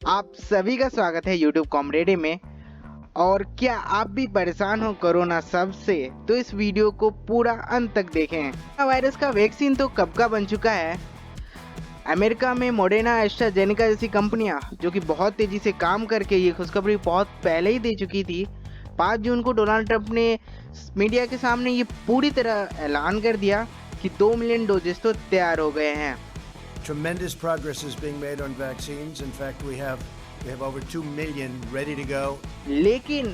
आप सभी का स्वागत है YouTube कॉमरेडे में। और क्या आप भी परेशान हो कोरोना सब से, तो इस वीडियो को पूरा अंत तक देखें। कोरोना वायरस का वैक्सीन तो कब का बन चुका है। अमेरिका में मोडेना, एस्ट्राजेनेका जैसी कंपनियां जो कि बहुत तेजी से काम करके ये खुशखबरी बहुत पहले ही दे चुकी थी। 5 जून को डोनाल्ड ट्रंप ने मीडिया के सामने ये पूरी तरह ऐलान कर दिया कि 2 मिलियन डोजेस तो तैयार हो गए हैं। Tremendous progress is being made on vaccines. In fact, we have over 2 million ready to go. लेकिन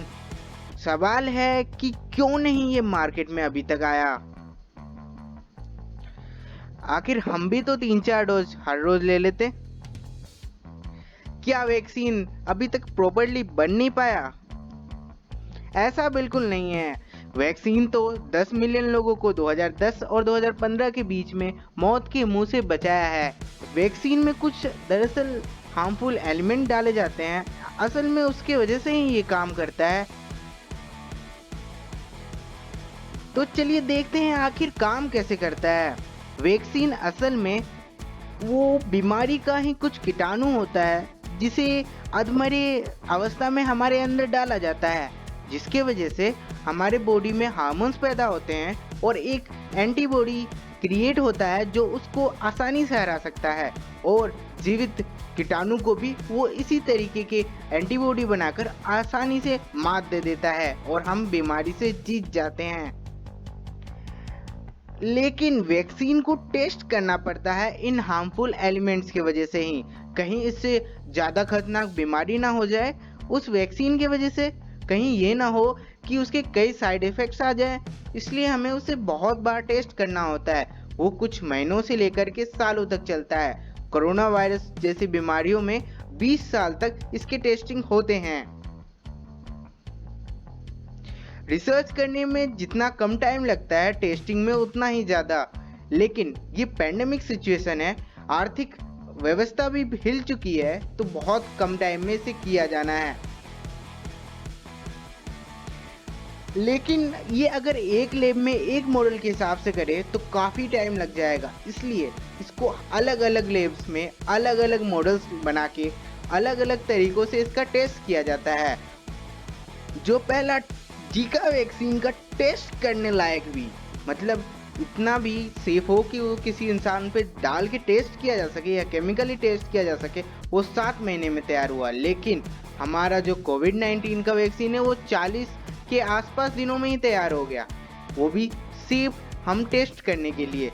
सवाल है कि क्यों नहीं ये मार्केट में अभी तक आया। आखिर हम भी तो 3-4 डोज हर रोज ले लेते। क्या वैक्सीन अभी तक प्रॉपर्ली बन नहीं पाया? ऐसा बिल्कुल नहीं है। वैक्सीन तो 10 मिलियन लोगों को 2010 और 2015 के बीच में मौत के मुंह से बचाया है। वैक्सीन में कुछ दरअसल हार्मफुल एलिमेंट डाले जाते हैं, असल में उसके वजह से ही ये काम करता है। तो चलिए देखते हैं आखिर काम कैसे करता है। वैक्सीन असल में वो बीमारी का ही कुछ कीटाणु होता है जिसे अधमरे अवस्था में हमारे अंदर डाला जाता है, जिसके वजह से हमारे बॉडी में हार्मोन्स पैदा होते हैं और एक एंटीबॉडी क्रिएट होता है जो उसको आसानी से हरा सकता है, और जीवित कीटाणु को भी वो इसी तरीके के एंटीबॉडी बनाकर आसानी से मात दे देता है और हम बीमारी से जीत जाते हैं। लेकिन वैक्सीन को टेस्ट करना पड़ता है इन हार्मफुल एलिमेंट्स की वजह से ही, कहीं इससे ज़्यादा खतरनाक बीमारी ना हो जाए उस वैक्सीन की वजह से, कहीं ये ना हो कि उसके कई साइड इफ़ेक्ट्स आ जाए, इसलिए हमें उसे बहुत बार टेस्ट करना होता है। वो कुछ महीनों से लेकर के सालों तक चलता है। कोरोना वायरस जैसी बीमारियों में 20 साल तक इसके टेस्टिंग होते हैं। रिसर्च करने में जितना कम टाइम लगता है, टेस्टिंग में उतना ही ज़्यादा। लेकिन ये पैंडेमिक सिचुएशन है, आर्थिक व्यवस्था भी हिल चुकी है, तो बहुत कम टाइम में इसे किया जाना है। लेकिन ये अगर एक लैब में एक मॉडल के हिसाब से करें तो काफ़ी टाइम लग जाएगा, इसलिए इसको अलग अलग लैब्स में अलग अलग मॉडल्स बना के अलग अलग तरीक़ों से इसका टेस्ट किया जाता है। जो पहला जीका वैक्सीन का टेस्ट करने लायक भी, मतलब इतना भी सेफ हो कि वो किसी इंसान पे डाल के टेस्ट किया जा सके या केमिकली टेस्ट किया जा सके, वो 7 महीने में तैयार हुआ। लेकिन हमारा जो कोविड-19 का वैक्सीन है वो 40 के आसपास दिनों में ही तैयार हो गया, वो भी सिर्फ हम टेस्ट करने के लिए।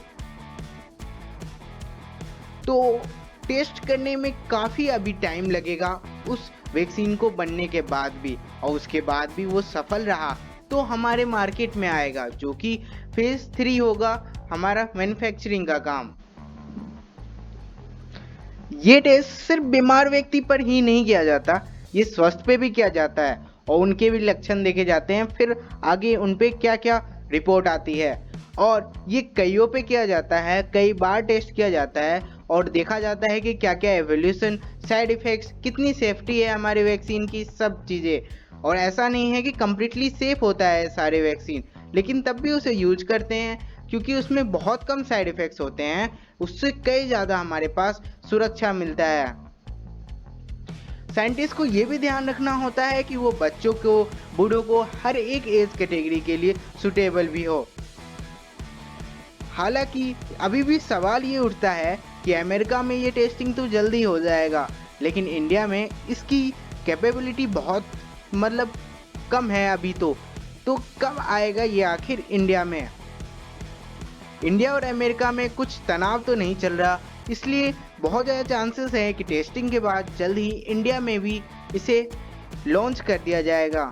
तो टेस्ट करने में काफ़ी अभी टाइम लगेगा उस वैक्सीन को बनने के बाद भी, और उसके बाद भी वो सफल रहा तो हमारे मार्केट में आएगा, जो कि फेज 3 होगा हमारा मैन्युफैक्चरिंग का काम। ये टेस्ट सिर्फ बीमार व्यक्ति पर ही नहीं किया जाता, ये स्वस्थ पे भी किया जाता है और उनके भी लक्षण देखे जाते हैं, फिर आगे उन पे क्या क्या रिपोर्ट आती है। और ये कईयों पे किया जाता है, कई बार टेस्ट किया जाता है और देखा जाता है कि क्या क्या एवोल्यूशन, साइड इफ़ेक्ट्स, कितनी सेफ्टी है हमारे वैक्सीन की, सब चीज़ें। और ऐसा नहीं है कि कम्प्लीटली सेफ होता है सारे वैक्सीन, लेकिन तब भी उसे यूज करते हैं क्योंकि उसमें बहुत कम साइड इफ़ेक्ट्स होते हैं, उससे कई ज़्यादा हमारे पास सुरक्षा मिलता है। साइंटिस्ट को ये भी ध्यान रखना होता है कि वो बच्चों को, बूढ़ों को, हर एक एज कैटेगरी के लिए सुटेबल भी हो। हालांकि अभी भी सवाल ये उठता है कि अमेरिका में ये टेस्टिंग तो जल्दी हो जाएगा, लेकिन इंडिया में इसकी कैपेबिलिटी बहुत कम है अभी तो कब आएगा ये आखिर इंडिया में? इंडिया और अमेरिका में कुछ तनाव तो नहीं चल रहा, इसलिए बहुत ज़्यादा चांसेस है कि टेस्टिंग के बाद जल्द ही इंडिया में भी इसे लॉन्च कर दिया जाएगा।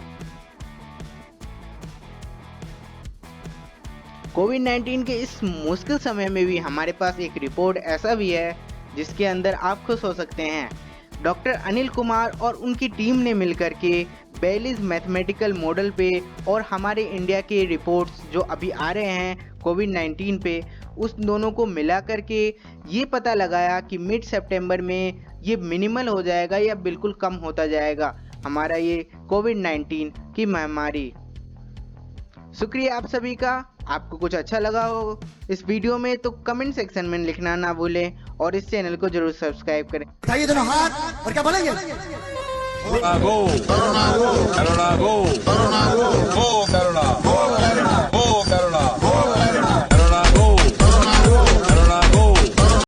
कोविड-19 के इस मुश्किल समय में भी हमारे पास एक रिपोर्ट ऐसा भी है जिसके अंदर आप खुश हो सकते हैं। डॉक्टर अनिल कुमार और उनकी टीम ने मिलकर के बेलीज मैथमेटिकल मॉडल पे और हमारे इंडिया के रिपोर्ट्स जो अभी आ रहे हैं कोविड-19 पे, उस दोनों को मिला करके ये पता लगाया कि मिड सितंबर में ये मिनिमल हो जाएगा या बिल्कुल कम होता जाएगा हमारा ये कोविड-19 की महामारी। शुक्रिया आप सभी का। आपको कुछ अच्छा लगा हो इस वीडियो में तो कमेंट सेक्शन में लिखना ना भूलें और इस चैनल को जरूर सब्सक्राइब करें। उठाइए दोनों हाथ और क्या बोलेंगे? Go! Go! Go! Go!